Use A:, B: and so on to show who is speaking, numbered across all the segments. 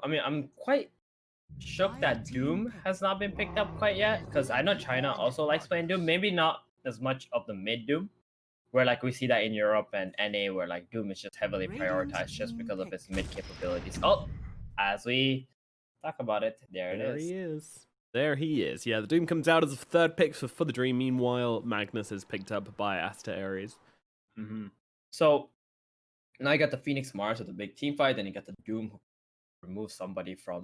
A: mean, I'm quite shook that Doom has not been picked up quite yet, because I know China also likes playing Doom. Maybe not as much of the mid Doom, where like we see that in Europe and NA, where like Doom is just heavily prioritized just because of its mid capabilities. Oh, as we talk about it, there it
B: There
A: is.
B: he is. There he is. Yeah, the Doom comes out as a third pick for the Dream. Meanwhile, Magnus is picked up by Aster Aries.
A: So now you got the Phoenix Mars with the big team fight, then you got the Doom who removes somebody from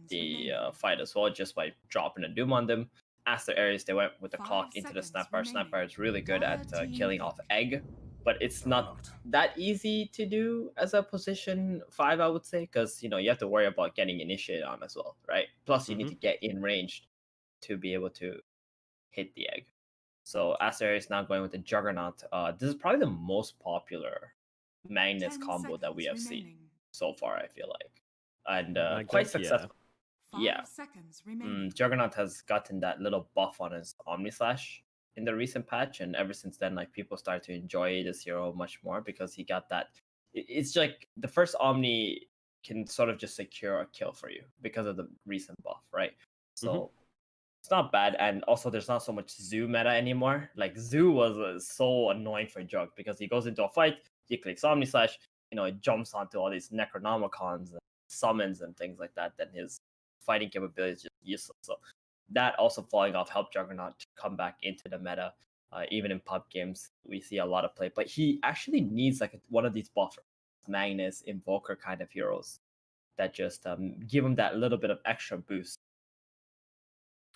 A: the fight as well just by dropping a Doom on them. Aster Aries, they went with the clock into the Snapfire. Snapfire is really good at killing off Egg, but it's not that easy to do as a position 5, I would say, because you have to worry about getting initiated on as well, right? Plus, you need to get in range to be able to hit the Egg. So Aster Aries now going with the Juggernaut. This is probably the most popular Magnus combo that we have seen so far, I feel like, and quite successful. Yeah. Juggernaut has gotten that little buff on his Omni Slash in the recent patch, and ever since then, like people start to enjoy this hero much more because he got that. It's like the first Omni can sort of just secure a kill for you because of the recent buff, right? So it's not bad, and also there's not so much Zoo meta anymore. Like Zoo was so annoying for Jug because he goes into a fight, he clicks Omni Slash, it jumps onto all these Necronomicons and summons and things like that. Then his fighting capability is just useless. So that also falling off helped Juggernaut to come back into the meta. Even in pub games, we see a lot of play, but he actually needs like one of these buffers, Magnus, Invoker kind of heroes that just give him that little bit of extra boost.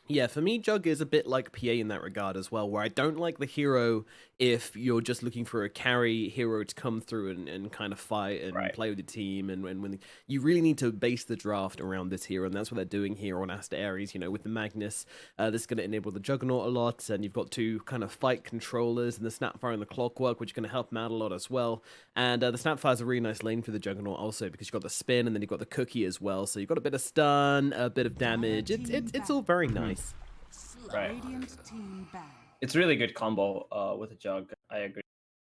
B: Yeah, for me, Jug is a bit like PA in that regard as well, where I don't like the hero if you're just looking for a carry hero to come through and kind of fight and play with the team, and when you really need to base the draft around this hero, and that's what they're doing here on Aster Aries, with the Magnus. This is going to enable the Juggernaut a lot, and you've got two kind of fight controllers, and the Snapfire and the Clockwork, which are going to help him out a lot as well, and the Snapfire is a really nice lane for the Juggernaut also, because you've got the spin, and then you've got the cookie as well, so you've got a bit of stun, a bit of damage. It's all very nice.
A: Right. It's really good combo with a Jug. I agree.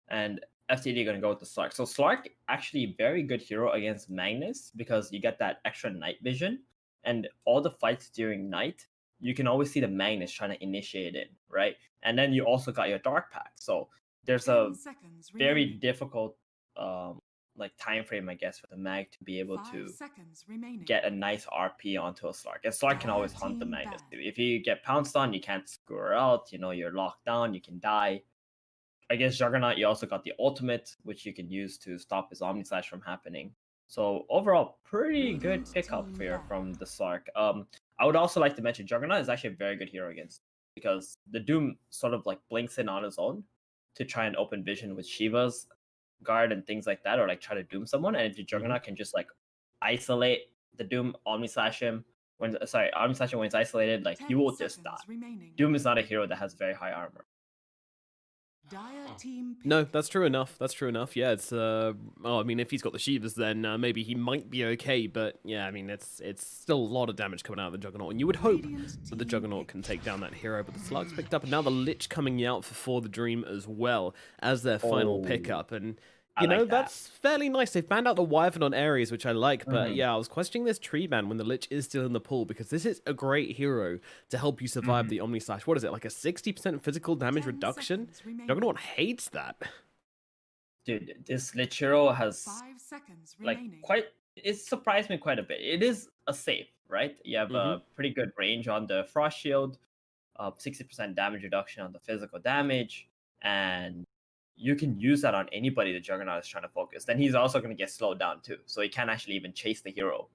A: And FTD going to go with the Slark. So Slark actually very good hero against Magnus because you get that extra night vision, and all the fights during night you can always see the Magnus trying to initiate it, right? And then you also got your Dark Pack. So there's a very difficult like time frame, I guess, for the Mag to be able to get a nice RP onto a Slark. And Slark can always hunt the Magnus. If you get pounced on, you can't screw her out. You're locked down. You can die. Against Juggernaut, you also got the ultimate, which you can use to stop his Omni Slash from happening. So overall, pretty good pickup here from the Slark. I would also like to mention Juggernaut is actually a very good hero against, because the Doom sort of like blinks in on his own to try and open vision with Shiva's guard and things like that, or like try to Doom someone. And if the Juggernaut can just like isolate the Doom, Omni Slash him Omni Slash him when it's isolated, like he will just die. Doom is not a hero that has very high armor.
B: No, that's true enough. Yeah, it's I mean, if he's got the Shivas, then maybe he might be okay. But yeah, I mean, it's still a lot of damage coming out of the Juggernaut, and you would hope that the Juggernaut can take down that hero. But the Slug's picked up, and now the Lich coming out for the Dream as well as their final pickup, and. That's fairly nice. They've banned out the Wyvern on Aries, which I like, but yeah, I was questioning this tree ban when the Lich is still in the pool, because this is a great hero to help you survive the Omni Slash. What is it, like a 60% physical damage reduction? Juggernaut hates that.
A: Dude, this Lich hero has it surprised me quite a bit. It is a safe, right? You have a pretty good range on the Frost Shield, 60% damage reduction on the physical damage, and you can use that on anybody the Juggernaut is trying to focus. Then he's also going to get slowed down too, so he can't actually even chase the hero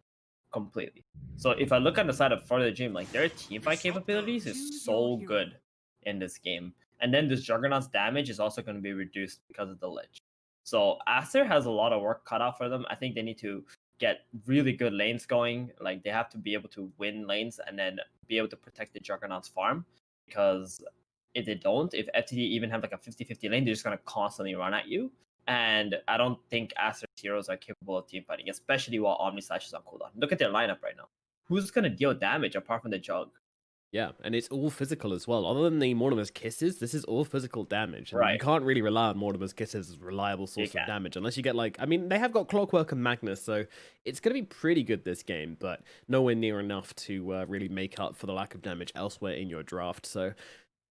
A: completely. So if I look on the side of For the Dream, like their teamfight capabilities is so good in this game. And then this Juggernaut's damage is also going to be reduced because of the Lich. So Aster has a lot of work cut out for them. I think they need to get really good lanes going. Like they have to be able to win lanes and then be able to protect the Juggernaut's farm, because if they don't, if FTD even have like a 50-50 lane, they're just going to constantly run at you. And I don't think Aster's heroes are capable of team fighting, especially while Omni Slash is on cooldown. Look at their lineup right now. Who's going to deal damage apart from the Jug?
B: Yeah, and it's all physical as well. Other than the Mortimer's Kisses, this is all physical damage. And you
A: Right.
B: can't really rely on Mortimer's Kisses as a reliable source of damage unless you get, like... I mean, they have got Clockwork and Magnus, so it's going to be pretty good this game, but nowhere near enough to really make up for the lack of damage elsewhere in your draft. So,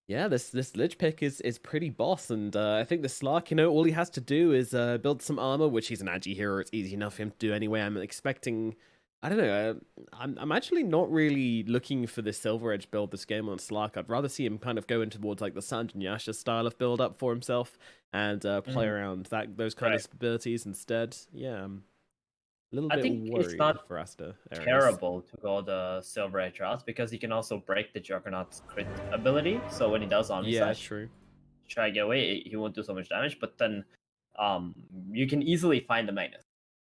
B: yeah, this Lich pick is pretty boss, and I think the Slark, you know, all he has to do is build some armor, which he's an anti-hero. It's easy enough for him to do anyway. I'm expecting... I don't know. I'm actually not really looking for the Silver Edge build this game on Slark. I'd rather see him kind of go in towards like the Sanj and Yasha style of build up for himself and play around those kind of abilities instead. Yeah, I'm a little bit worried
A: it's not
B: for Asta. Aries.
A: Terrible to go the Silver Edge route because he can also break the Juggernaut's crit ability. So when he does on
B: true.
A: Try to get away, he won't do so much damage. But then, you can easily find the Magnus,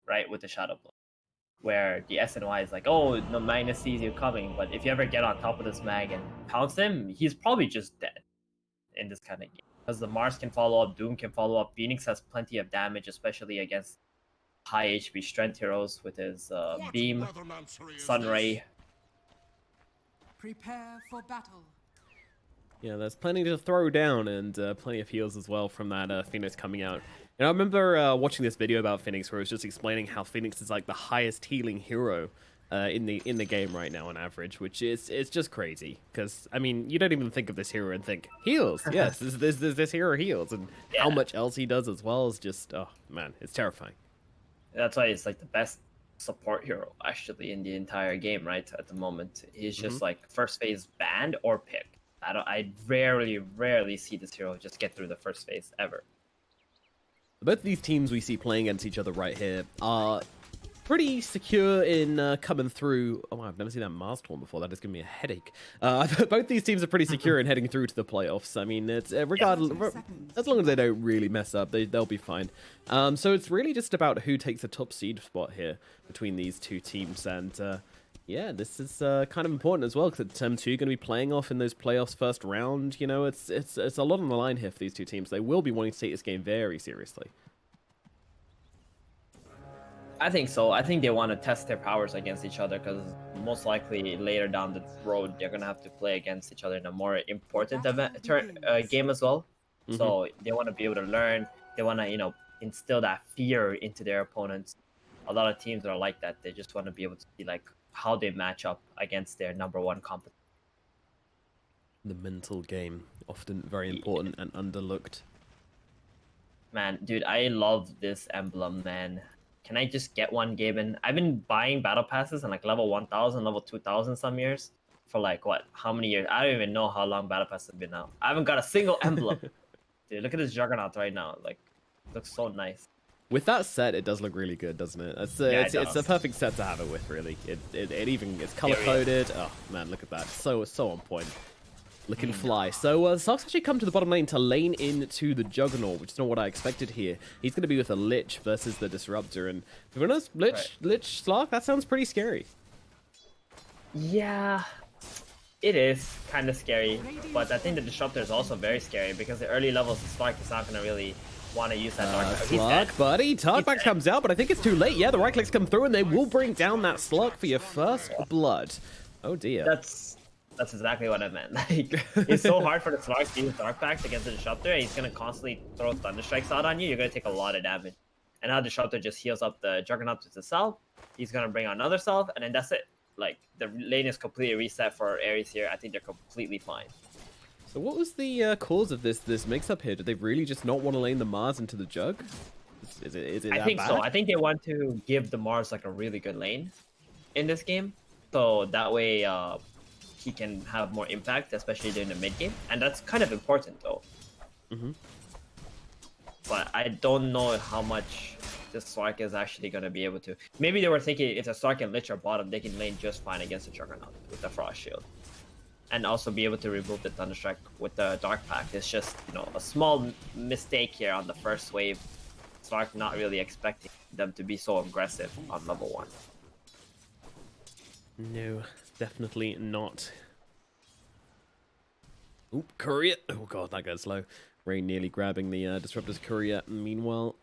A: right, with the Shadow Blow, where the SNY is like, oh, the Magnus sees you coming, but if you ever get on top of this mag and pounce him, he's probably just dead in this kind of game. Because the Mars can follow up, Doom can follow up, Phoenix has plenty of damage, especially against high HP strength heroes with his beam, Sunray.
C: Prepare for battle.
B: Yeah, there's plenty to throw down and plenty of heals as well from that Phoenix coming out. And I remember watching this video about Phoenix where it was just explaining how Phoenix is like the highest healing hero in the game right now on average, which is it's just crazy. Because I mean, you don't even think of this hero and think heals. Yes, this hero heals, and how much else he does as well is just oh man, it's terrifying.
A: That's why it's like the best support hero actually in the entire game, right? At the moment, he's just like first phase banned or picked. I rarely see this hero just get through the first phase ever.
B: Both of these teams we see playing against each other right here are pretty secure in coming through. Oh, I've never seen that Mars torn before. That is giving me a headache. Both these teams are pretty secure in heading through to the playoffs. I mean, it's regardless, as long as they don't really mess up, they'll be fine. So it's really just about who takes the top seed spot here between these two teams, and yeah, this is kind of important as well because Tem 2 going to be playing off in those playoffs first round. You know, it's a lot on the line here for these two teams. They will be wanting to take this game very seriously.
A: I think so. I think they want to test their powers against each other because most likely later down the road they're gonna have to play against each other in a more important game as well. So they want to be able to learn. They want to instill that fear into their opponents. A lot of teams are like that. They just want to be able to see like how they match up against their #1 competition.
B: The mental game, often very important and underlooked.
A: Man, dude, I love this emblem, man. Can I just get one, Gaben? I've been buying battle passes on like level 1000, level 2000 some years for like what? How many years? I don't even know how long battle passes have been out. I haven't got a single emblem. Dude, look at this Juggernaut right now. Like, looks so nice.
B: With that set, it does look really good, doesn't it? It's the perfect set to have it with, really. It even gets color coded. Oh man, look at that. So on point. Looking fly. So Sark's actually come to the bottom lane to lane into the Juggernaut, which is not what I expected here. He's going to be with a Lich versus the Disruptor, and to be honest, Lich Slark, that sounds pretty scary.
A: Yeah, it is kind of scary, but I think the Disruptor is also very scary because the early levels of Slark is not going to really want to use that Dark
B: Slug, buddy. Talkback comes out, but I think it's too late. Yeah, the right clicks come through, and they will bring down that Slug for your first blood. Oh dear.
A: That's exactly what I meant. Like, it's so hard for the Slug to use Dark Packs against the Disruptor, and he's gonna constantly throw Thunder Strikes out on you. You're gonna take a lot of damage. And now Disruptor just heals up the Juggernaut with the self. He's gonna bring out another self, and then that's it. Like, the lane is completely reset for Aries here. I think they're completely fine.
B: So what was the cause of this mix-up here? Did they really just not want to lane the Mars into the Jug? Is it
A: I think so. I think they want to give the Mars like a really good lane in this game, so that way he can have more impact, especially during the mid game, and that's kind of important though. But I don't know how much this Slark is actually going to be able to. Maybe they were thinking if the Slark and Lich are bottom, they can lane just fine against the Juggernaut with the Frost Shield. And also be able to remove the Thunderstrike with the Dark Pact. It's just, a small mistake here on the first wave. Slark not really expecting them to be so aggressive on level 1.
B: No, definitely not. Oop, courier. Oh god, that goes slow. Rain nearly grabbing the Disruptor's courier. Meanwhile,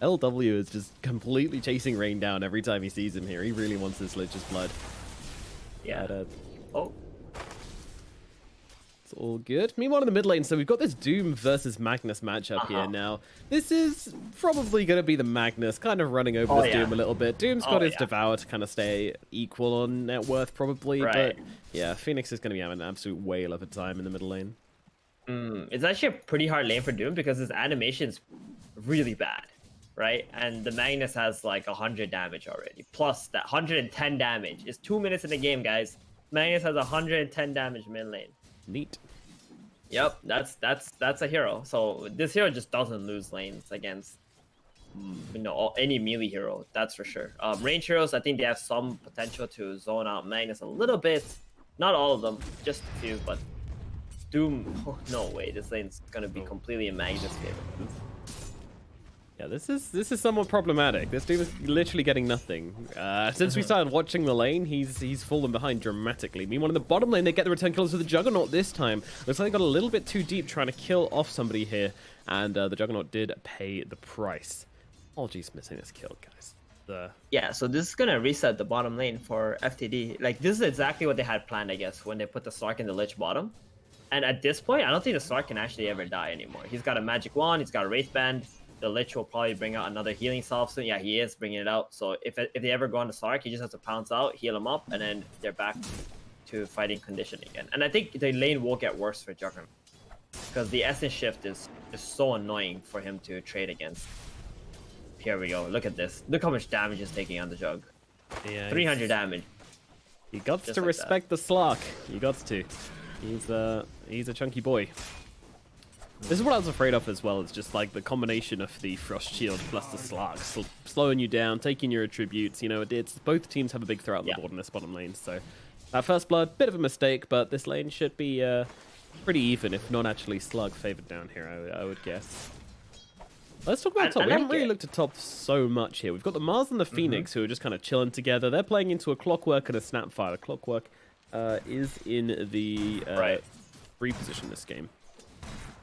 B: LW is just completely chasing Rain down every time he sees him here. He really wants this Lich's blood.
A: Yeah.
B: But,
A: Oh.
B: It's all good. Meanwhile, in the mid lane, so we've got this Doom versus Magnus matchup here now. This is probably going to be the Magnus kind of running over this Doom a little bit. Doom's got his Devour to kind of stay equal on net worth probably, but yeah, Phoenix is going to be having an absolute whale of a time in the middle lane.
A: It's actually a pretty hard lane for Doom because his animation's really bad, right? And the Magnus has like 100 damage already. Plus that 110 damage. It's 2 minutes in the game, guys. Magnus has 110 damage mid lane.
B: Neat.
A: Yep, that's a hero. So this hero just doesn't lose lanes against any melee hero. That's for sure. Range heroes, I think they have some potential to zone out Magnus a little bit. Not all of them, just a few. But Doom, no way. This lane's gonna be completely in Magnus' favor.
B: Yeah, this is somewhat problematic. This dude is literally getting nothing. Since we started watching the lane, he's fallen behind dramatically. Meanwhile, in the bottom lane, they get the return kills with the Juggernaut this time. Looks like they got a little bit too deep trying to kill off somebody here, and the Juggernaut did pay the price. Apologies for missing this kill, guys.
A: Yeah, so this is gonna reset the bottom lane for FTD. Like, this is exactly what they had planned, I guess, when they put the Slark in the Lich bottom. And at this point, I don't think the Slark can actually ever die anymore. He's got a Magic Wand, he's got a Wraith Band. The Lich will probably bring out another healing salve soon. Yeah, he is bringing it out. So if they ever go on the Slark, he just has to pounce out, heal him up, and then they're back to fighting condition again. And I think the lane will get worse for Juggernaut because the Essence Shift is so annoying for him to trade against. Here we go. Look at this. Look how much damage he's taking on the Jug.
B: Yeah,
A: 300 damage.
B: You got to respect the Slark. You got to. He's a chunky boy. This is what I was afraid of as well. It's just like the combination of the Frost Shield plus the Slark slowing you down, taking your attributes. You know, it's both teams have a big threat on the board in this bottom lane. So that first blood, bit of a mistake, but this lane should be pretty even, if not actually Slug favored down here, I would guess. Let's talk about top. We haven't really looked at top so much here. We've got the Mars and the Phoenix who are just kind of chilling together. They're playing into a Clockwork and a Snapfire. The Clockwork is in the free position this game.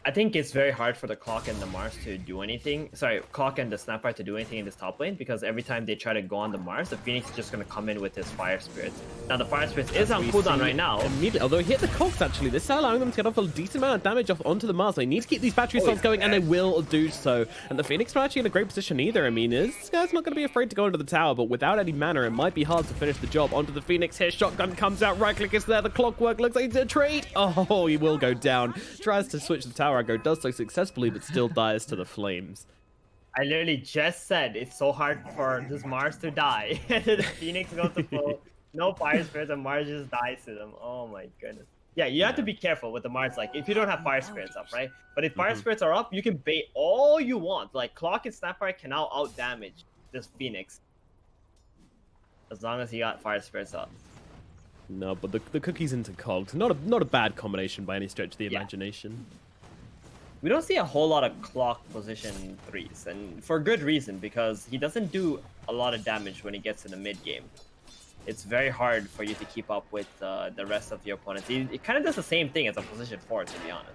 A: I think it's very hard for the Clock and the Mars to do anything. Sorry, Clock and the Snapfire to do anything in this top lane because every time they try to go on the Mars, the Phoenix is just going to come in with his Fire Spirits. Now, the Fire Spirits is on cooldown right now.
B: Although he hit the Cogs, actually. This is allowing them to get off a decent amount of damage off onto the Mars. They need to keep these battery assaults going, and they will do so. And the Phoenix are actually in a great position either. I mean, this guy's not going to be afraid to go into the tower, but without any mana, it might be hard to finish the job. Onto the Phoenix here. Shotgun comes out. Right-click is there. The Clockwork looks like it's a trade. Oh, he will go down. Tries to switch the tower aggro. Does so successfully, but still dies to the flames.
A: I literally just said it's so hard for this Mars to die. The Phoenix goes to full, no Fire Spirits, and Mars just dies to them. Oh my goodness. Yeah, you have to be careful with the Mars, like, if you don't have Fire Spirits up, right? But if Fire Spirits are up, you can bait all you want. Like, Clock and Snapfire can now out-damage this Phoenix. As long as he got Fire Spirits up.
B: No, but the cookies into Cogs, not a bad combination by any stretch of the imagination.
A: We don't see a whole lot of Clock position 3s, and for good reason, because he doesn't do a lot of damage when he gets in the mid game. It's very hard for you to keep up with the rest of your opponents. It kind of does the same thing as a position 4, to be honest.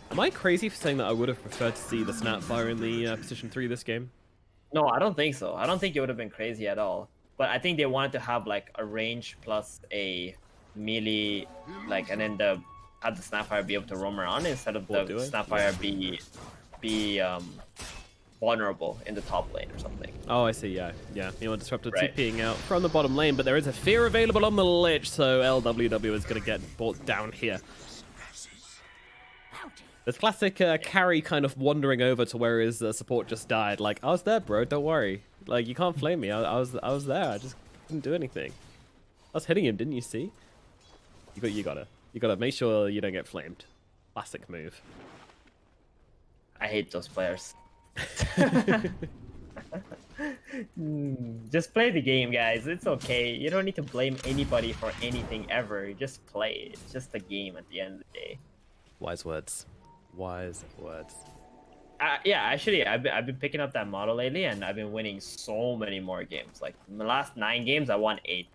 B: Am I crazy for saying that I would have preferred to see the Snapfire in the position 3 this game?
A: No, I don't think so. I don't think it would have been crazy at all. But I think they wanted to have like a range plus a melee, like, and then have the Snapfire be able to roam around instead of the Snapfire be vulnerable in the top lane or something.
B: Oh, I see. Yeah. You want Disruptor TPing out from the bottom lane, but there is a fear available on the Lich, so LWW is going to get brought down here. This classic carry kind of wandering over to where his support just died. Like, I was there, bro. Don't worry. Like, you can't flame me. I was there. I just couldn't do anything. I was hitting him, didn't you see? You gotta make sure you don't get flamed. Classic move.
A: I hate those players. Just play the game, guys. It's okay. You don't need to blame anybody for anything ever. Just play. It's just a game at the end of the day.
B: Wise words. Wise words.
A: Yeah, actually, I've been picking up that model lately, and I've been winning so many more games. Like, in the last 9 games, I won 8.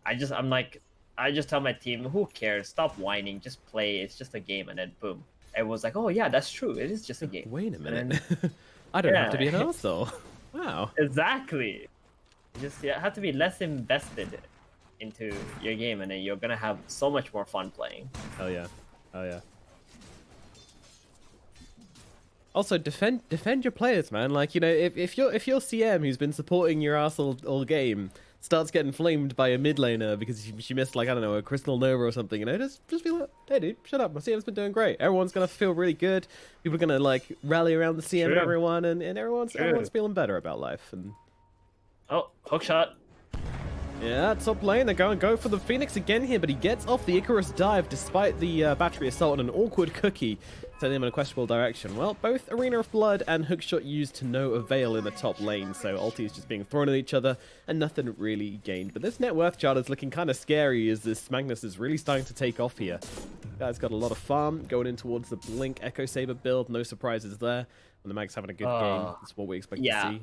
A: I just tell my team, who cares? Stop whining. Just play. It's just a game. And then, boom. Everyone's like, oh, yeah, that's true. It is just a game.
B: Wait a minute. I don't have to be an arsehole. Wow.
A: Exactly. You have to be less invested into your game, and then you're gonna have so much more fun playing.
B: Oh yeah, oh yeah. Also, defend your players, man. Like, you know, if your CM who's been supporting your ass all game starts getting flamed by a mid laner because she missed, like, I don't know, a Crystal Nova or something, you know, just be like, hey dude, shut up, my CM's been doing great. Everyone's gonna feel really good. People are gonna like rally around the CM and everyone, and everyone's feeling better about life. And
A: oh, hook shot.
B: yeah, top lane, they're going to go for the Phoenix again here, but he gets off the Icarus dive despite the battery assault and an awkward cookie sending him in a questionable direction. Well, both Arena of Blood and hookshot used to no avail in the top lane, so ultis just being thrown at each other and nothing really gained. But this net worth chart is looking kind of scary as this Magnus is really starting to take off here. Guy's got a lot of farm going in towards the Blink Echo Saber build, no surprises there. And the Mag's having a good game, that's what we expect to see.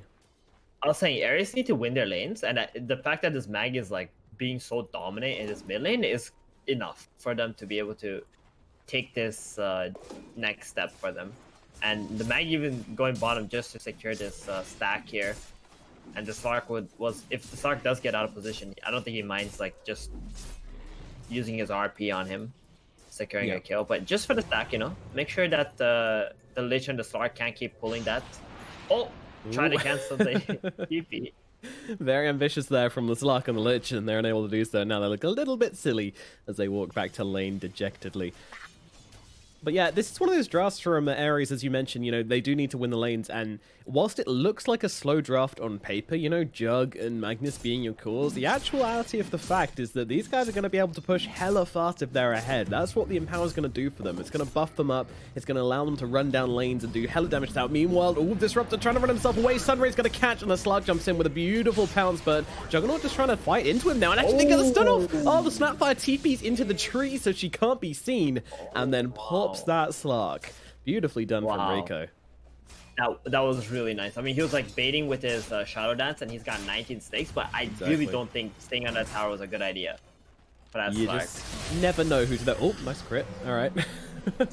A: I was saying Aries need to win their lanes, and the fact that this Mag is like being so dominant in this mid lane is enough for them to be able to take this next step for them. And the Mag even going bottom just to secure this stack here. And the Slark if the Slark does get out of position, I don't think he minds like just using his RP on him, securing a kill. But just for the stack, you know, make sure that the Lich and the Slark can't keep pulling that. Oh! Trying to cancel the TP.
B: Very ambitious there from the Slark and the Lich, and they're unable to do so. Now they look a little bit silly as they walk back to lane dejectedly. But yeah, this is one of those drafts from Aries, as you mentioned, you know, they do need to win the lanes, and whilst it looks like a slow draft on paper, you know, Jug and Magnus being your cores, the actuality of the fact is that these guys are going to be able to push hella fast if they're ahead. That's what the Empower is going to do for them. It's going to buff them up, it's going to allow them to run down lanes and do hella damage out. Meanwhile, Disruptor trying to run himself away, Sunray's going to catch, and the Slug jumps in with a beautiful pounce, but Juggernaut just trying to fight into him now, and actually get the stun off! Oh, the Snapfire TP's into the tree so she can't be seen, and then pops that Slark. Beautifully done from Rico.
A: That was really nice. I mean, he was like baiting with his Shadow Dance, and he's got 19 stakes, but I really don't think staying on that tower was a good idea for that
B: You
A: Slark.
B: just never know who's there. Oh, nice crit. All right.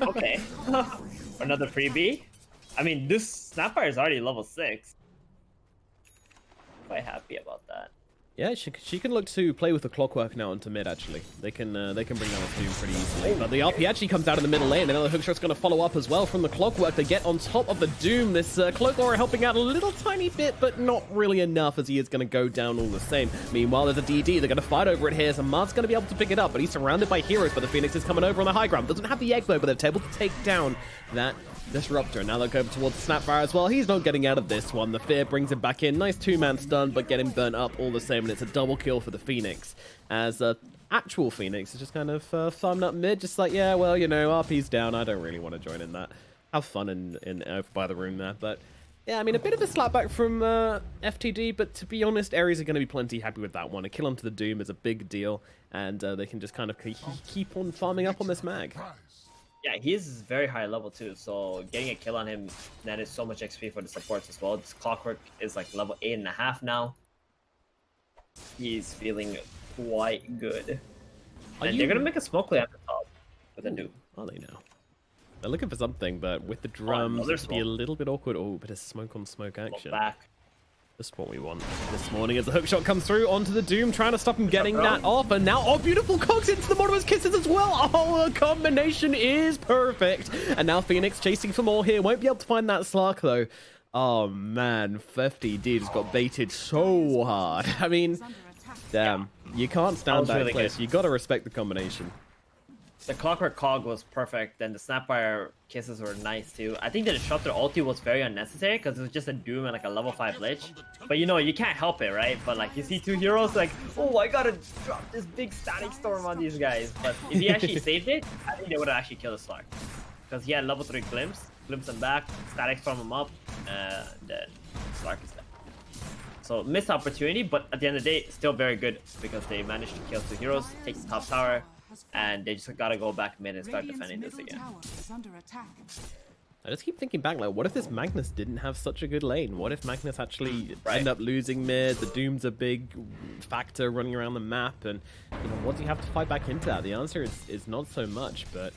A: Okay. Another freebie. I mean, this Snapfire is already level 6. Quite happy about that.
B: Yeah, she can look to play with the Clockwork now onto mid, actually. They can bring down the Doom pretty easily. But the RP actually comes out in the middle lane. Another hookshot's going to follow up as well from the Clockwork. They get on top of the Doom. This Cloak Aura helping out a little tiny bit, but not really enough, as he is going to go down all the same. Meanwhile, there's a DD. They're going to fight over it here. So Mart's going to be able to pick it up, but he's surrounded by heroes. But the Phoenix is coming over on the high ground. Doesn't have the egg, though, but they're able to take down that Disruptor. Now they'll go towards the Snapfire as well. He's not getting out of this one. The Fear brings him back in. Nice two-man stun, but getting burnt up all the same, and it's a double kill for the Phoenix. As actual Phoenix is just kind of farming up mid, just like, yeah, well, you know, RP's down. I don't really want to join in that. Have fun in by the room there, but yeah, I mean, a bit of a slapback from FTD, but to be honest, Aries are going to be plenty happy with that one. A kill onto the Doom is a big deal, and they can just kind of keep on farming up on this mag.
A: Yeah, he's very high level too, so getting a kill on him, that is so much XP for the supports as well. This Clockwork is like level 8.5 now. He's feeling quite good. And they're gonna make a smoke play at the top with a Doom.
B: Are they now? They're looking for something, but with the drums, it'll be a little bit awkward. Oh, but it's smoke on smoke action.
A: Back.
B: Just what we want this morning as the hookshot comes through onto the Doom, trying to stop him getting that off. And now, oh, beautiful cogs into the Mortimer's Kisses as well. Oh, the combination is perfect. And now Phoenix chasing for more here. Won't be able to find that Slark, though. Oh, man. FTD just got baited so hard. I mean, damn. You can't stand that place. You got to respect the combination.
A: The Clockwork Cog was perfect, and the Snapfire Kisses were nice too. I think the Disruptor ulti was very unnecessary because it was just a Doom and like a level 5 Lich. But you know, you can't help it, right? But like, you see two heroes like, oh, I gotta drop this big Static Storm on these guys. But if he actually saved it, I think they would have actually killed the Slark. Because he had level 3 Glimpse him back, Static Storm him up, and then Slark is dead. So missed opportunity, but at the end of the day, still very good because they managed to kill two heroes, take the top tower, and they just gotta go back mid and start defending this again.
B: I just keep thinking back, like, what if this Magnus didn't have such a good lane? What if Magnus actually end up losing mid? The Doom's a big factor running around the map, and you know, what do you have to fight back into that? The answer is not so much, but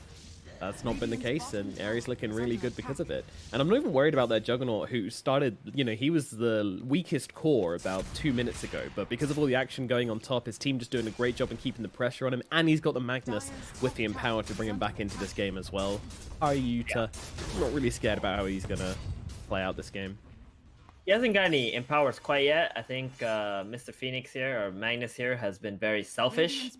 B: That's not been the case, and Aries looking really good because of it. And I'm not even worried about that Juggernaut, who started, you know, he was the weakest core about 2 minutes ago, but because of all the action going on top, his team just doing a great job in keeping the pressure on him, and he's got the Magnus with the Empower to bring him back into this game as well. Ayuta, not really scared about how he's going to play out this game.
A: He hasn't got any empowers quite yet. I think Mr. Phoenix here, or Magnus here, has been very selfish.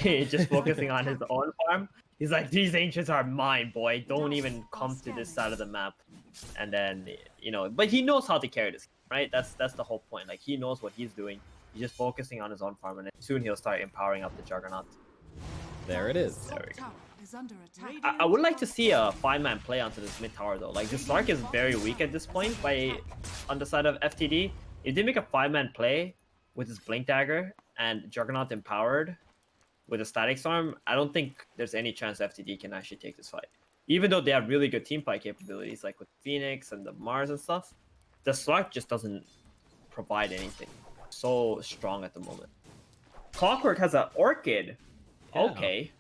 A: Just focusing on his own farm. He's like, these ancients are mine, boy. Don't even come to this side of the map. And then, you know, but he knows how to carry this, right? That's the whole point. Like, he knows what he's doing. He's just focusing on his own farm, and then soon he'll start empowering up the Juggernaut.
B: There it is.
A: There we go. I would like to see a 5-man play onto this mid tower though. Like, the Slark is very weak at this point on the side of FTD. If they make a 5-man play with his Blink Dagger and Juggernaut empowered with a Static Storm, I don't think there's any chance FTD can actually take this fight. Even though they have really good team fight capabilities, like with Phoenix and the Mars and stuff, the Slark just doesn't provide anything. So strong at the moment. Clockwork has an Orchid.
B: Yeah.
A: Okay.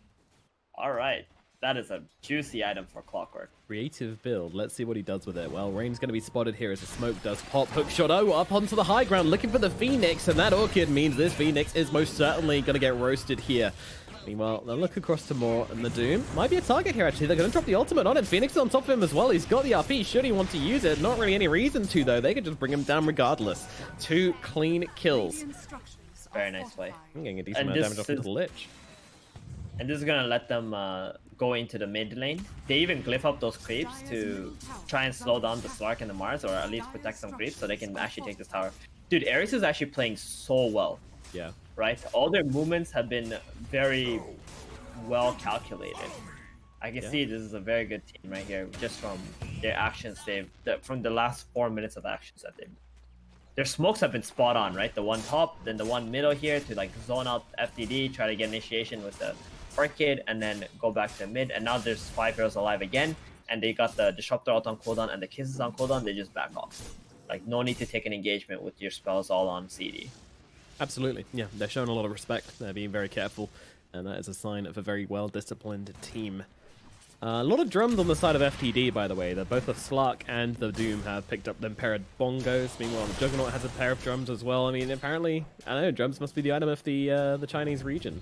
A: All right. That is a juicy item for Clockwork.
B: Creative build. Let's see what he does with it. Well, Rain's going to be spotted here as the smoke does pop. Hookshot up onto the high ground, looking for the Phoenix, and that Orchid means this Phoenix is most certainly going to get roasted here. Meanwhile, they'll look across to Moore, and the Doom might be a target here, actually. They're going to drop the ultimate on him. Phoenix is on top of him as well. He's got the RP. Should he want to use it? Not really any reason to, though. They could just bring him down regardless. 2 clean kills.
A: Very nice play.
B: I'm getting a decent amount of damage off the Lich.
A: And this is going to let them go into the mid lane. They even glyph up those creeps to try and slow down the Slark and the Mars, or at least protect some creeps so they can actually take this tower. Dude, Aries is actually playing so well.
B: Yeah.
A: Right? All their movements have been very well calculated. I can see this is a very good team right here, just from their actions from the last 4 minutes of actions that they've. Their smokes have been spot on, right? The one top, then the one middle here to like zone out FTD, try to get initiation with the Orchid, and then go back to mid. And now there's 5 heroes alive again, and they got the Disruptor out on cooldown and the Kisses on cooldown. They just back off. Like, no need to take an engagement with your spells all on CD.
B: Absolutely. Yeah, they're showing a lot of respect. They're being very careful, and that is a sign of a very well-disciplined team. A lot of drums on the side of FTD, by the way. Both the Slark and the Doom have picked up them pair of bongos. Meanwhile, the Juggernaut has a pair of drums as well. I mean, apparently, I don't know, drums must be the item of the Chinese region.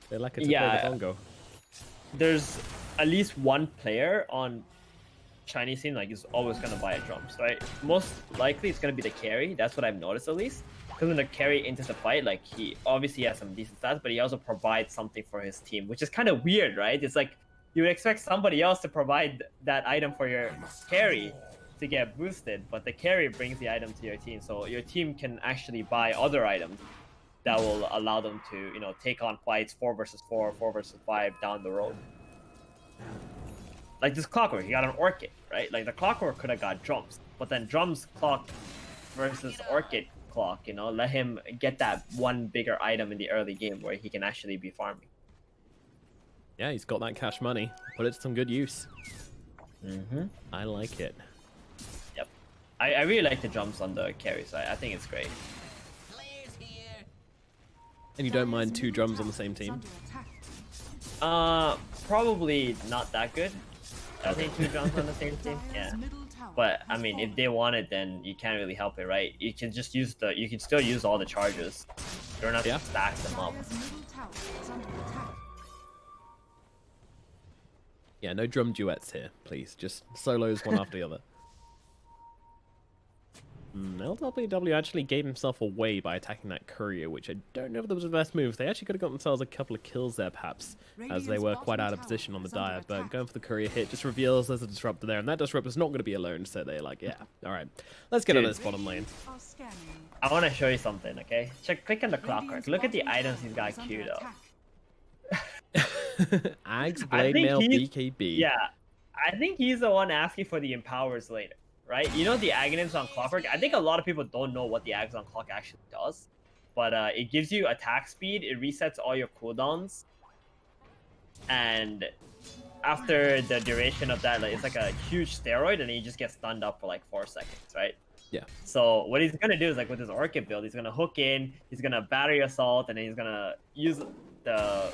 B: They like it to play the bongo. There's
A: at least one player on Chinese scene like is always gonna buy a drums, right? Most likely it's gonna be the carry. That's what I've noticed at least. Because when the carry enters the fight, like, he obviously has some decent stats, but he also provides something for his team, which is kind of weird, right? It's like you would expect somebody else to provide that item for your carry to get boosted, but the carry brings the item to your team, so your team can actually buy other items that will allow them to, you know, take on fights 4 versus 4, 4 versus 5 down the road. Like this Clockwork, he got an Orchid, right? Like the Clockwork could have got drums, but then drums clock versus Orchid clock, you know, let him get that one bigger item in the early game where he can actually be farming.
B: Yeah, he's got that cash money. Put it to some good use.
A: Mm-hmm.
B: I like it.
A: Yep. I really like the drums on the carry side. I think it's great.
B: And you don't mind 2 drums on the same team?
A: Probably not that good. I think 2 drums on the same team. Yeah. But I mean, if they want it, then you can't really help it, right? You can just use you can still use all the charges. You don't have to stack them up.
B: Yeah, no drum duets here, please. Just solos one after the other. LWW actually gave himself away by attacking that courier, which I don't know if that was the best move. They actually could have got themselves a couple of kills there, perhaps, as they were quite out of position on the dive. But going for the courier hit just reveals there's a disruptor there, and that disruptor's not going to be alone, so they're like, yeah, all right, let's get on this bottom lane.
A: I want to show you something, okay? Click on the Clockwork. Look at the items he's got queued up.
B: Ags, Blade Mail, BKB.
A: Yeah, I think he's the one asking for the empowers later. Right? You know the Aghanim's on Clockwork? I think a lot of people don't know what the Ags on Clock actually does. But it gives you attack speed, it resets all your cooldowns. And after the duration of that, like, it's like a huge steroid, and you just get stunned up for like 4 seconds, right?
B: Yeah.
A: So what he's gonna do is, like, with his Orchid build, he's gonna hook in, he's gonna battery assault, and then he's gonna use the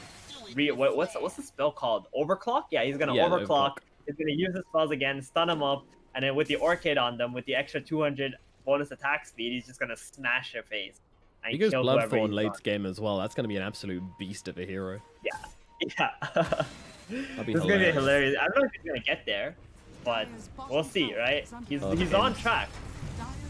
A: what's the spell called? Overclock? Yeah, he's gonna overclock. He's gonna use his spells again, stun him up, and then with the Orchid on them, with the extra 200 bonus attack speed, he's just gonna smash their face. And
B: he goes Bloodthorn late game as well. That's gonna be an absolute beast of a hero.
A: Yeah. This is gonna be hilarious. I don't know if he's gonna get there, but we'll see, right? He's on track.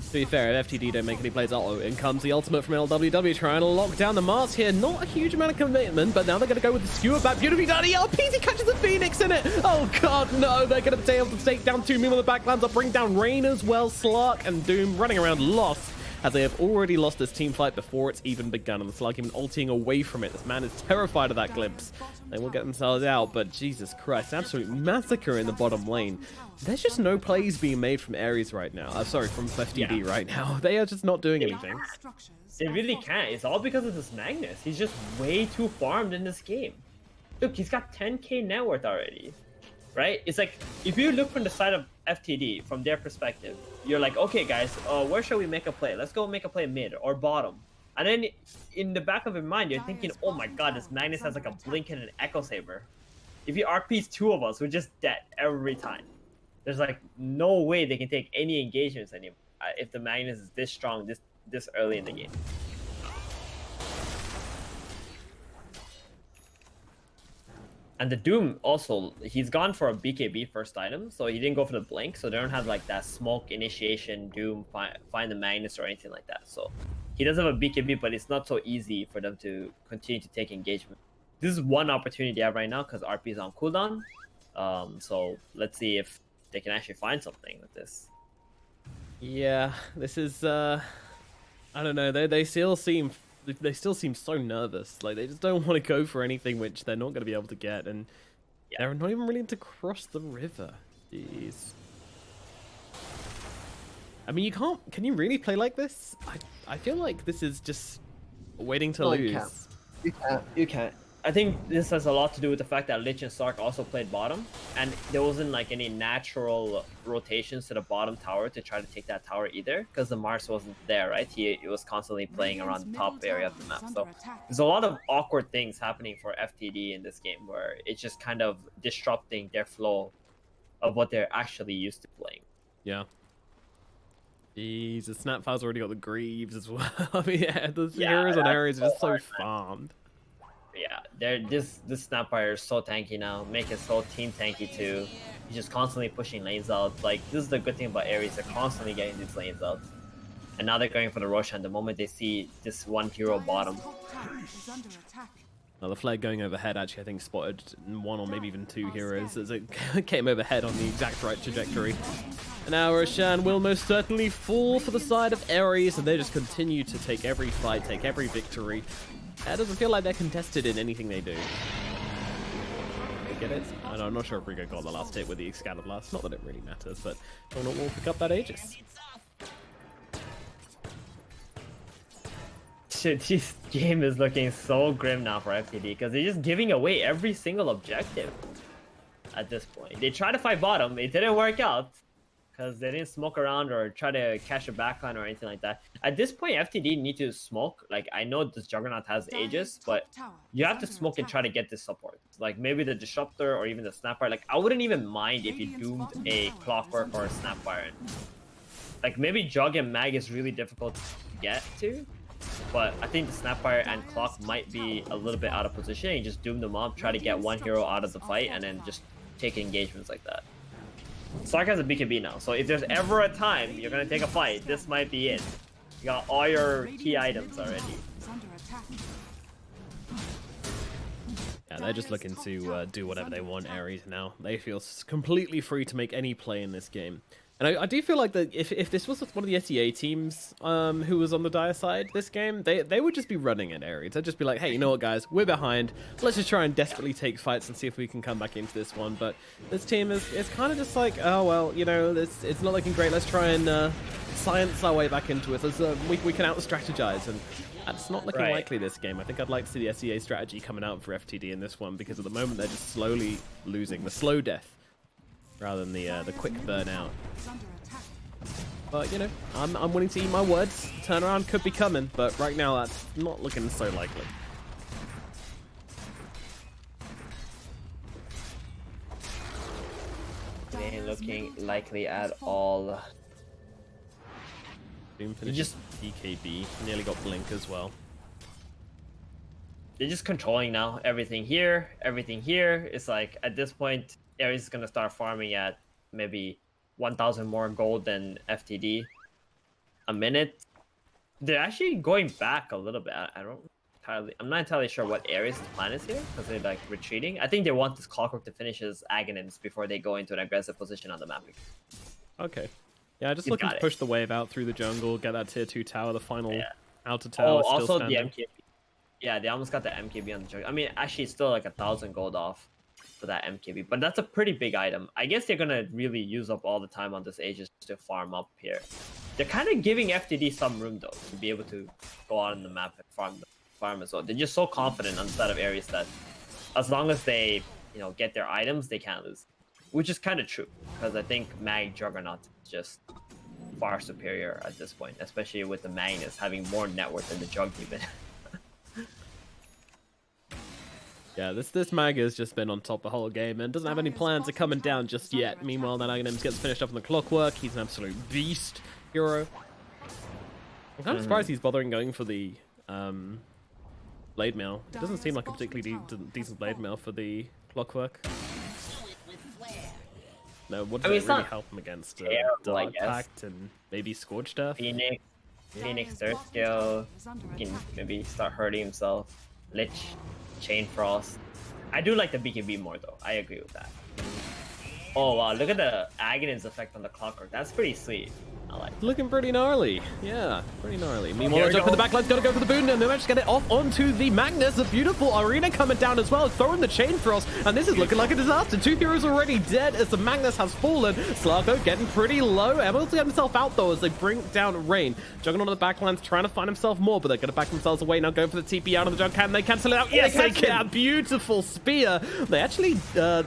B: To be fair, if FTD don't make any plays, in comes the ultimate from LWW, trying to lock down the Mars here. Not a huge amount of commitment, but now they're going to go with the skewer back. Beautifully done. He catches the Phoenix in it. Oh, God, no. They're going to be able to take down 2 men on the backlands. They'll bring down Rain as well. Slark and Doom running around lost, as they have already lost this team fight before it's even begun. And the Slark even ulting away from it. This man is terrified of that glimpse. They will get themselves out, but Jesus Christ, absolute massacre in the bottom lane. There's just no plays being made from Aries right now. Sorry, from FTD right now. They are just not doing anything.
A: They really can't. It's all because of this Magnus. He's just way too farmed in this game. Look, he's got 10k net worth already, right? It's like, if you look from the side of FTD, from their perspective, you're like, okay, guys, where should we make a play? Let's go make a play mid or bottom. And then in the back of your mind, you're thinking, oh my God, this Magnus has like a blink and an echo saber. If he RPs 2 of us, we're just dead every time. There's like no way they can take any engagements anymore if the Magnus is this strong this early in the game. And the Doom also, he's gone for a BKB first item, so he didn't go for the blink, so they don't have like that smoke initiation, Doom, find the Magnus or anything like that. So he does have a BKB, but it's not so easy for them to continue to take engagement. This is one opportunity they have right now because RP is on cooldown. So let's see if they can actually find something with this.
B: Yeah, this is I don't know. They still seem so nervous. Like they just don't want to go for anything which they're not going to be able to get, and they're not even willing to cross the river. Jeez. I mean, you can't. Can you really play like this? I feel like this is just waiting to lose.
A: You can't. I think this has a lot to do with the fact that Lich and Stark also played bottom, and there wasn't like any natural rotations to the bottom tower to try to take that tower either, because the Mars wasn't there, right? He was constantly playing around the top area of the map. So there's a lot of awkward things happening for FTD in this game where it's just kind of disrupting their flow of what they're actually used to playing.
B: Yeah. Jeez, the Snapfire's already got the Greaves as well. I mean, yeah, the heroes on Aries are just so farmed.
A: Yeah, this Snapfire is so tanky now. Make his whole team tanky too. He's just constantly pushing lanes out. Like, this is the good thing about Aries. They're constantly getting these lanes out. And now they're going for the Roshan the moment they see this one hero bottom.
B: Now the flag going overhead actually, I think, spotted 1 or maybe even 2 heroes as it came overhead on the exact right trajectory. And now Roshan will most certainly fall for the side of Aries, and they just continue to take every fight, take every victory. It doesn't feel like they're contested in anything they do. They get it? I'm not sure if Rigo got the last hit with the Scatter Blast. Not that it really matters, but Donut will pick up that Aegis.
A: Shit, this game is looking so grim now for FTD because they're just giving away every single objective at this point. They tried to fight bottom, it didn't work out because they didn't smoke around or try to catch a backline or anything like that. At this point, FTD need to smoke. Like, I know this Juggernaut has Aegis, but you have to smoke and try to get this support. Like, maybe the Disruptor or even the Snapfire. Like, I wouldn't even mind if you doomed a Clockwork or a Snapfire. Like, maybe Jug and Mag is really difficult to get to, but I think the Snapfire and Clock might be a little bit out of position. You just doom them up, try to get one hero out of the fight, and then just take engagements like that. Stark has a BKB now, so if there's ever a time you're gonna take a fight, this might be it. You got all your key items already.
B: Yeah, they're just looking to do whatever they want, Aries, now. They feel completely free to make any play in this game. And I do feel like that if this was one of the SEA teams who was on the dire side this game, they would just be running at Aries. They'd just be like, hey, you know what, guys? We're behind. Let's just try and desperately take fights and see if we can come back into this one. But this team is kind of just like, oh, well, you know, it's not looking great. Let's try and science our way back into it. We can out-strategize. And that's not looking likely this game. I think I'd like to see the SEA strategy coming out for FTD in this one, because at the moment they're just slowly losing. The slow death rather than the quick burnout. But, you know, I'm willing to eat my words. Turnaround could be coming, but right now that's not looking so likely.
A: Ain't looking likely at all.
B: Doom finishes BKB. Nearly got Blink as well.
A: They're just controlling now. Everything here, everything here. It's like at this point, Aries is gonna start farming at maybe 1,000 more gold than FTD a minute. They're actually going back a little bit. I'm not entirely sure what Aries' plan is here because they're like retreating. I think they want this Clockwork to finish his Aghanim's before they go into an aggressive position on the map.
B: Okay. Yeah, just looking to push the wave out through the jungle, get that tier 2 tower, the final outer tower.
A: Oh,
B: still
A: also
B: standing.
A: the MKB. Yeah, they almost got the MKB on the jungle. I mean, actually, it's still like 1,000 gold off for that MKB, but that's a pretty big item. I guess they're gonna really use up all the time on this Aegis to farm up here. They're kind of giving FTD some room though to be able to go out on the map and farm as well. They're just so confident on the side of Aries that as long as they, get their items, they can't lose. Which is kind of true because I think Mag Juggernaut is just far superior at this point, especially with the Magnus having more net worth than the Jug even.
B: Yeah, this Mag has just been on top the whole game and doesn't have any plans of coming down just yet. Meanwhile, that Aghanim gets finished up on the Clockwork. He's an absolute beast hero. I'm kind of surprised he's bothering going for the blade mail. It doesn't seem like a particularly decent blade mail for the Clockwork. No, what does it really help him against? Dark Pact and maybe Scorched Earth?
A: Phoenix Thirst Skill. He can maybe start hurting himself. Lich, Chain Frost. I do like the BKB more though. I agree with that. Oh wow, look at the Aghanim's effect on the Clockwork. That's pretty sweet. I like it.
B: Looking pretty gnarly. Yeah, pretty gnarly. Meanwhile, jump for the backline's got to go for the boon, and they managed to get it off onto the Magnus. A beautiful arena coming down as well, throwing the Chain Frost, and this is looking like a disaster. 2 heroes already dead as the Magnus has fallen. Slarko getting pretty low. Able to get himself out though as they bring down Rain. Juggernaut on the backline's trying to find himself more, but they're going to back themselves away now, going for the TP out of the Jug. Can they cancel it out? Yes, they can. Beautiful spear. They actually throw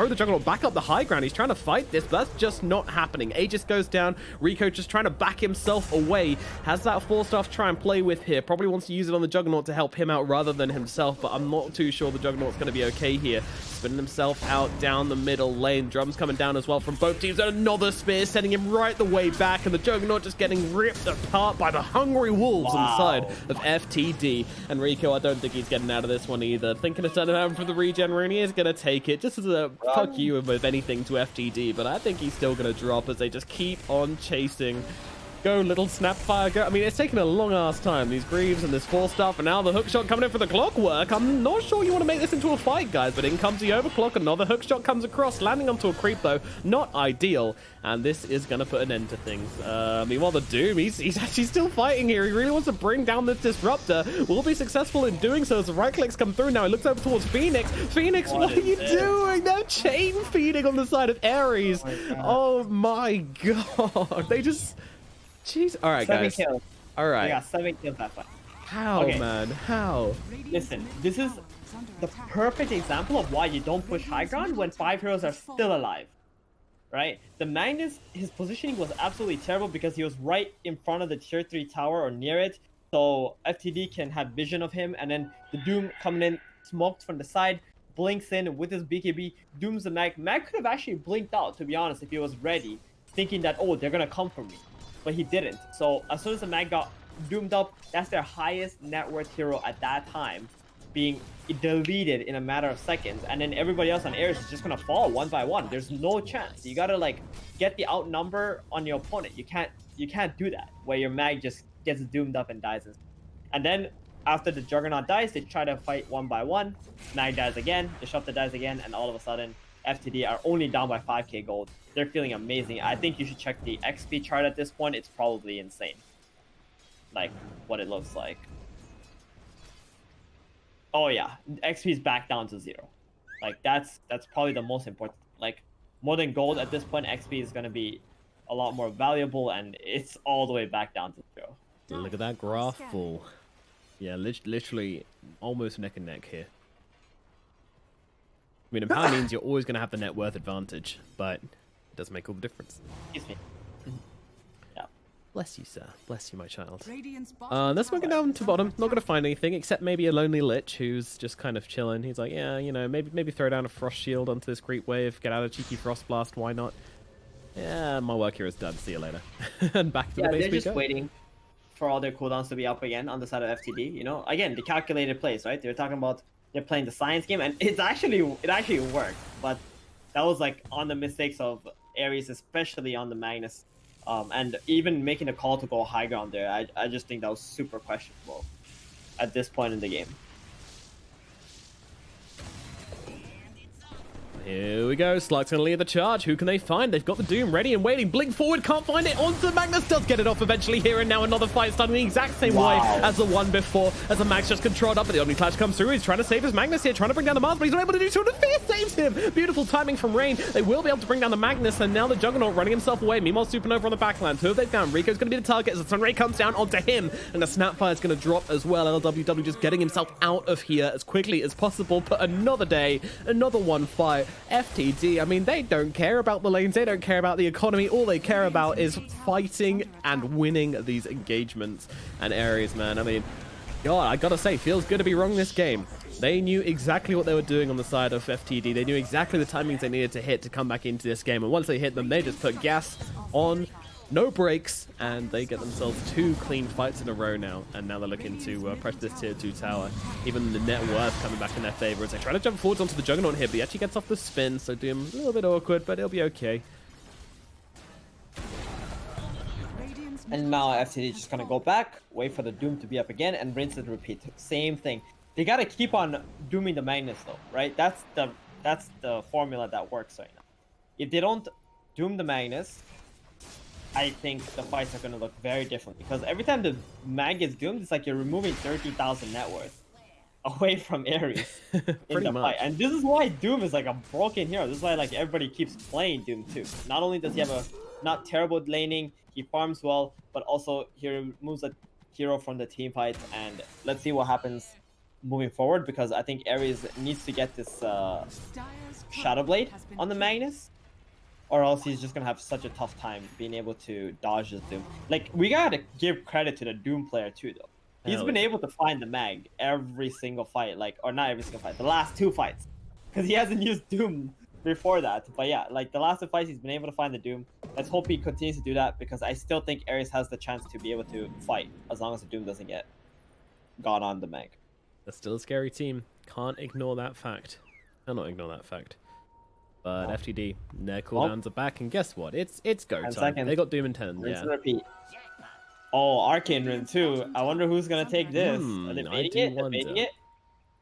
B: the Juggernaut back up the high ground. He's trying to fight this, but that's just not happening. Aegis goes down. Rico just trying to back himself away. Has that 4-star to try and play with here. Probably wants to use it on the Juggernaut to help him out rather than himself, but I'm not too sure the Juggernaut's going to be okay here. Spinning himself out down the middle lane. Drums coming down as well from both teams. And another spear sending him right the way back, and the Juggernaut just getting ripped apart by the hungry wolves on the side of FTD. And Rico, I don't think he's getting out of this one either. Thinking of turning around for the regen rune. He is going to take it just as a fuck you with anything to FTD, but I think he's still going to drop as they just keep on chasing. Go, little Snapfire, go. I mean, it's taken a long-ass time. These Greaves and this 4-star, and now the hookshot coming in for the Clockwork. I'm not sure you want to make this into a fight, guys, but in comes the Overclock. Another hookshot comes across, landing onto a creep, though. Not ideal, and this is going to put an end to things. Meanwhile, the Doom, he's actually still fighting here. He really wants to bring down this Disruptor. Will be successful in doing so as the right clicks come through now. He looks over towards Phoenix. Phoenix, what are you doing? They're chain feeding on the side of Aries. Oh my god. They just... Jeez. All right, guys.
A: 7 kills.
B: All right.
A: They got 7 kills that fight.
B: How, man? How?
A: Listen, this is the perfect example of why you don't push high ground when 5 heroes are still alive. Right? The Magnus, his positioning was absolutely terrible because he was right in front of the tier 3 tower or near it. So FTD can have vision of him, and then the Doom coming in, smoked from the side, blinks in with his BKB, dooms the Mag. Mag could have actually blinked out, to be honest, if he was ready, thinking that, oh, they're going to come for me. But he didn't. So as soon as the Mag got doomed up, that's their highest net worth hero at that time, being deleted in a matter of seconds. And then everybody else on Aries is just gonna fall one by one. There's no chance. You gotta like get the outnumber on your opponent. You can't do that where your Mag just gets doomed up and dies. And then after the Juggernaut dies, they try to fight one by one. Mag dies again, Disruptor dies again, and all of a sudden FTD are only down by 5k gold. They're feeling amazing. I think you should check the XP chart at this point. It's probably insane. Like, what it looks like. Oh yeah, XP is back down to 0. Like, that's probably the most important. Like, more than gold at this point, XP is going to be a lot more valuable, and it's all the way back down to 0.
B: Look at that graph full. Yeah, literally almost neck and neck here. I mean, in power means you're always going to have the net worth advantage, but it does make all the difference.
A: Excuse me. Yeah.
B: Bless you, sir. Bless you, my child. They're smoking down to bottom. Not gonna find anything except maybe a lonely lich who's just kind of chilling. He's like, yeah, you know, maybe throw down a frost shield onto this creep wave, get out a cheeky frost blast. Why not? Yeah, my work here is done. See you later. And back to the base.
A: They're just waiting for all their cooldowns to be up again on the side of FTD. You know, again, the calculated plays, right? They're talking about they're playing the science game, and it actually worked, but that was like on the mistakes of Aries, especially on the Magnus. And even making a call to go high ground there, I just think that was super questionable at this point in the game.
B: Here we go. Slug's going to lead the charge. Who can they find? They've got the Doom ready and waiting. Blink forward. Can't find it. Onto the Magnus. Does get it off eventually here. And now another fight starting the exact same way as the one before. As the Max just controlled up. But the Omni Clash comes through. He's trying to save his Magnus here. Trying to bring down the Mars. But he's not able to do so. And the Fear saves him. Beautiful timing from Rain. They will be able to bring down the Magnus. And now the Juggernaut running himself away. Meanwhile, Supernova on the backline. Who have they found? Rico's going to be the target as the Sunray comes down onto him. And the Snapfire is going to drop as well. LWW just getting himself out of here as quickly as possible. But another day. Another one fight. FTD. I mean, they don't care about the lanes. They don't care about the economy. All they care about is fighting and winning these engagements. And Aries, man, I mean, God, I gotta say, feels good to be wrong this game. They knew exactly what they were doing on the side of FTD. They knew exactly the timings they needed to hit to come back into this game. And once they hit them, they just put gas on, no breaks, and they get themselves 2 clean fights in a row now. And now they're looking to pressure this tier 2 tower. Even the net worth coming back in their favor as they try to jump forwards onto the Juggernaut here, but he actually gets off the spin, so Doom a little bit awkward, but it'll be okay.
A: And now FTD just gonna go back, wait for the Doom to be up again, and rinse and repeat. Same thing. They gotta keep on dooming the Magnus though, right? That's the formula that works right now. If they don't doom the Magnus, I think the fights are going to look very different, because every time the mag gets doomed, it's like you're removing 30,000 net worth away from Aries in the fight. And this is why Doom is like a broken hero. This is why like everybody keeps playing Doom too. Not only does he have a not terrible laning, he farms well, but also he removes a hero from the team fight. And let's see what happens moving forward, because I think Aries needs to get this Shadow Blade on the Magnus, or else he's just gonna have such a tough time being able to dodge this Doom. Like, we gotta give credit to the Doom player too, though. He's been able to find the mag every single fight, like, or not every single fight, the last 2 fights, because he hasn't used Doom before that. But yeah, like the last 2 fights, he's been able to find the Doom. Let's hope he continues to do that, because I still think Aries has the chance to be able to fight as long as the Doom doesn't get got on the mag.
B: That's still a scary team. Can't ignore that fact. Cannot ignore that fact. But FTD, their cooldowns are back, and guess what? It's go time. Seconds. They got Doom in 10.
A: Rinse and repeat. Oh, Arcane Rune too. I wonder who's gonna take this. Are they baiting it? They're baiting it?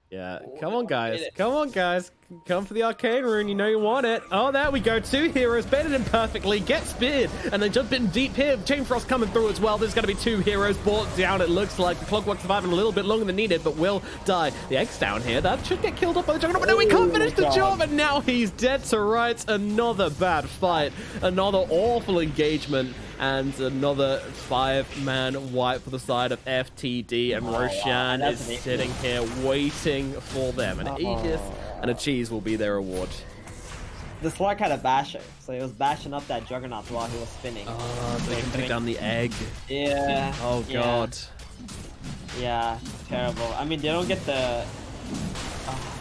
B: Yeah, come on guys, come on guys, come for the Arcane Rune, you know you want it. Oh, there we go, 2 heroes, baited him perfectly, get speared, and then just been deep here. Chain Frost coming through as well. There's going to be 2 heroes brought down, it looks like. The Clockwork surviving a little bit longer than needed, but will die. The X down here, that should get killed off by the Juggernaut, but no, he can't finish the job, and now he's dead to rights. Another bad fight, another awful engagement, and another 5-man wipe for the side of FTD, and Roshan is sitting here waiting for them. An Aegis and a cheese will be their reward.
A: The Slug had a basher, so he was bashing up that Juggernaut while he was spinning.
B: Oh, so they can take down the egg.
A: Yeah.
B: Oh, God.
A: Yeah, terrible. I mean, they don't get the...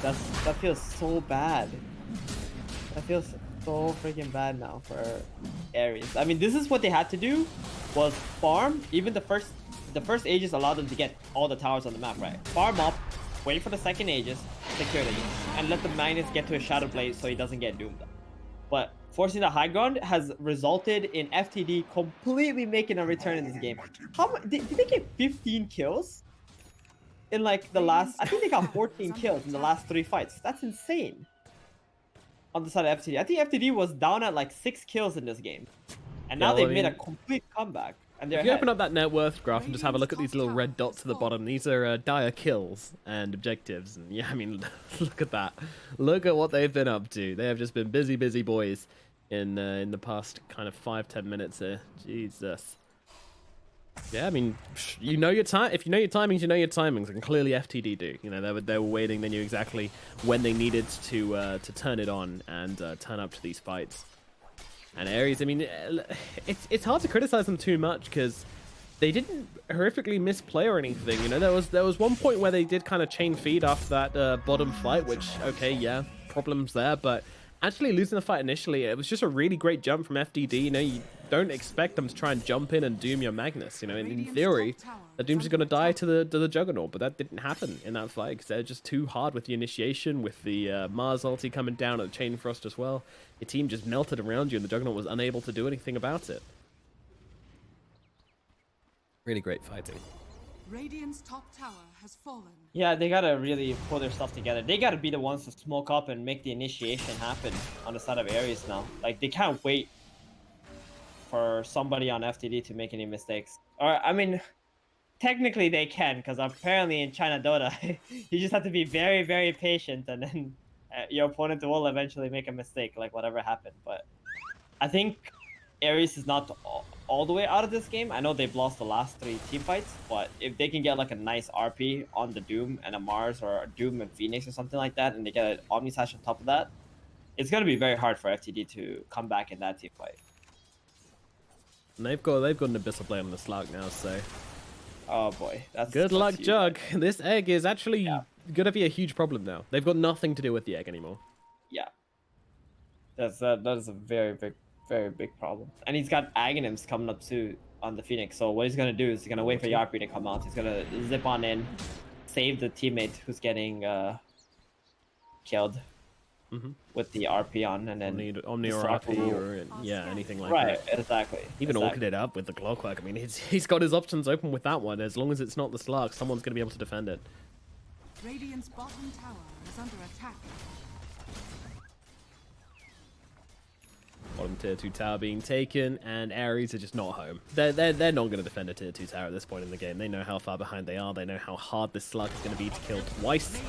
A: that feels so bad. That feels so freaking bad now for Aries. I mean, this is what they had to do, was farm. Even the first Aegis allowed them to get all the towers on the map, right? Farm up, wait for the second Aegis, secure the Aegis, and let the Magnus get to a Shadow Blade so he doesn't get doomed. But forcing the high ground has resulted in FTD completely making a return in this game. How much did they get? 15 kills in like the last... I think they got 14 kills in the last 3 fights. That's insane. On the side of FTD, I think FTD was down at like 6 kills in this game, and now they've made a complete comeback. And they're
B: if you open up that net worth graph and just have a look at these little red dots at the bottom, these are dire kills and objectives. And yeah, I mean, look at that. Look at what they've been up to. They have just been busy boys in the past kind of 5-10 minutes here. Jesus. Yeah, I mean, you know your time. If you know your timings, you know your timings, and clearly FTD do. You know, they were waiting. They knew exactly when they needed to turn it on and turn up to these fights. And Aries, I mean, it's hard to criticize them too much because they didn't horrifically misplay or anything. You know, there was one point where they did kind of chain feed after that bottom fight, which, okay, yeah, problems there, but actually losing the fight initially, it was just a really great jump from FTD. You know, you don't expect them to try and jump in and doom your Magnus. You know, in theory, the Doom's going to die to the Juggernaut, but that didn't happen in that fight because they're just too hard with the initiation, with the Mars ulti coming down and the Chain Frost as well. Your team just melted around you and the Juggernaut was unable to do anything about it. Really great fighting.
C: Radiant's top tower has fallen.
A: Yeah, they gotta really pull their stuff together. They gotta be the ones to smoke up and make the initiation happen on the side of Aries now. Like, they can't wait for somebody on FTD to make any mistakes. Or, I mean, technically they can, because apparently in China Dota, you just have to be very, very patient, and then your opponent will eventually make a mistake, like whatever happened. But I think Aries is not all the way out of this game. I know they've lost the last 3 team fights, but if they can get like a nice RP on the Doom and a Mars, or a Doom and Phoenix or something like that, and they get an Omni Slash on top of that, it's going to be very hard for FTD to come back in that team fight.
B: And they've got an Abyssal Blade on the Slug now, so...
A: Oh boy.
B: Good luck, Jug. This egg is actually going to be a huge problem now. They've got nothing to do with the egg anymore.
A: Yeah. That is a very big problem. And he's got Aghanims coming up too on the Phoenix. So what he's going to do is he's going to wait for Yarpi to come out. He's going to zip on in, save the teammate who's getting killed with the RP on, and then
B: Omni or RP or anything like that.
A: Right, exactly.
B: Even orchid it up with the Clockwork. I mean, he's got his options open with that one. As long as it's not the Slark, someone's going to be able to defend it.
C: Radiant's bottom tower is under attack.
B: Bottom tier 2 tower being taken, and Aries are just not home. They're not going to defend a tier 2 tower at this point in the game. They know how far behind they are. They know how hard this Slug is going to be to kill twice.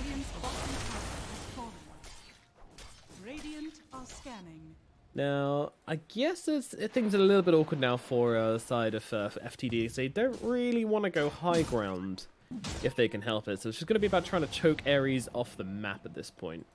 C: Radiant are scanning.
B: Now, I guess things are a little bit awkward now for side of FTD. They don't really want to go high ground if they can help it. So it's just going to be about trying to choke Aries off the map at this point.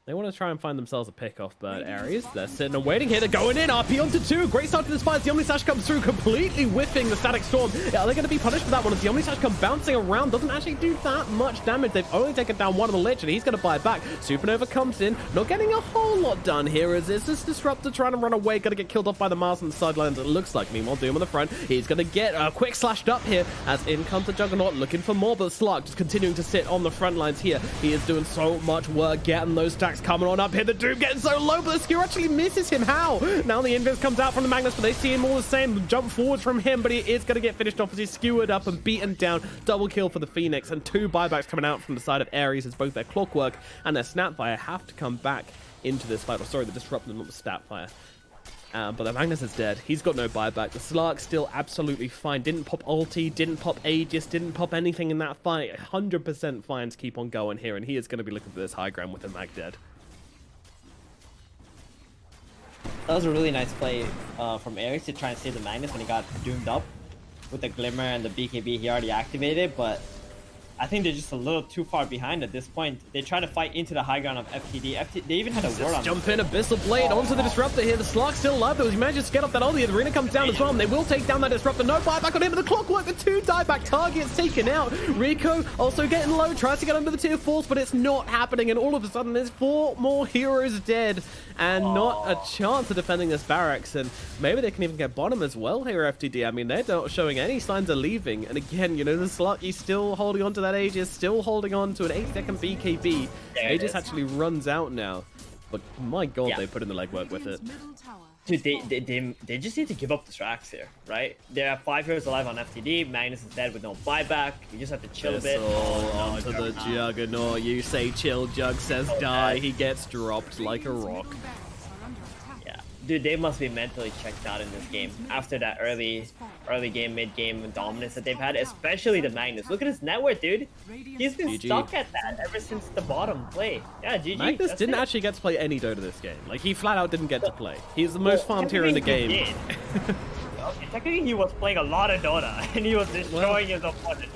B: They want to try and find themselves a pick-off, but Aries, they're sitting and waiting here. They're going in. RP onto 2. Great start to this fight. The Omni Slash comes through, completely whiffing the Static Storm. Are they going to be punished for that one? As the Omni Slash come bouncing around, doesn't actually do that much damage. They've only taken down one of the Lich, and he's going to buy it back. Supernova comes in. Not getting a whole lot done here, as it's this Disruptor trying to run away. Going to get killed off by the Mars on the sidelines, it looks like. Meanwhile, Doom on the front. He's going to get a quick slashed up here, as in comes the Juggernaut, looking for more, but Slark just continuing to sit on the front lines here. He is doing so much work, getting those stacks coming on up here. The Doom getting so low, but the skewer actually misses him. How? Now the invis comes out from the Magnus, but they see him all the same. Jump forward from him, but he is going to get finished off as he's skewered up and beaten down. Double kill for the Phoenix, and 2 buybacks coming out from the side of Aries, as both their Clockwork and their Snapfire have to come back into this fight. Oh, sorry, the Disruptor, not the Snapfire. But the Magnus is dead. He's got no buyback. The Slark still absolutely fine. Didn't pop ulti, didn't pop Aegis, didn't pop anything in that fight. 100% fine to keep on going here, and he is going to be looking for this high ground with the Mag dead.
A: That was a really nice play from Aries to try and save the Magnus when he got doomed up with the Glimmer and the BKB he already activated, but I think they're just a little too far behind at this point. They try to fight into the high ground of FTD. They even had a ward on
B: jump in, Abyssal Blade onto the Disruptor here. The Slark's still alive though. He manages to get up that ulti. The arena comes down as well, and they will take down that Disruptor. No buyback on him, but the Clockwork, the 2 dieback targets taken out. Rico also getting low, tries to get under the tier 4s, but it's not happening, and all of a sudden there's 4 more heroes dead, and not a chance of defending this barracks, and maybe they can even get bottom as well here, FTD. I mean, they're not showing any signs of leaving, and again, you know, the Slark, he's still holding on to that Aegis, still holding on to an 8-second BKB. Aegis actually runs out now, but my god, they put in the legwork with it.
A: Dude, they just need to give up the tracks here, right? They have 5 heroes alive on FTD. Magnus is dead with no buyback. You just have to chill a bit.
B: Onto the Juggernaut. You say chill, Jug says die. He gets dropped like a rock.
A: Dude, they must be mentally checked out in this game after that early game, mid-game dominance that they've had, especially the Magnus. Look at his net worth, dude. He's been stuck at that ever since the bottom play. Yeah, GG.
B: Magnus didn't actually get to play any Dota this game. Like, he flat out didn't get to play. He's the most farmed hero in the game.
A: Okay, technically he was playing a lot of Dota, and he was destroying his opponent.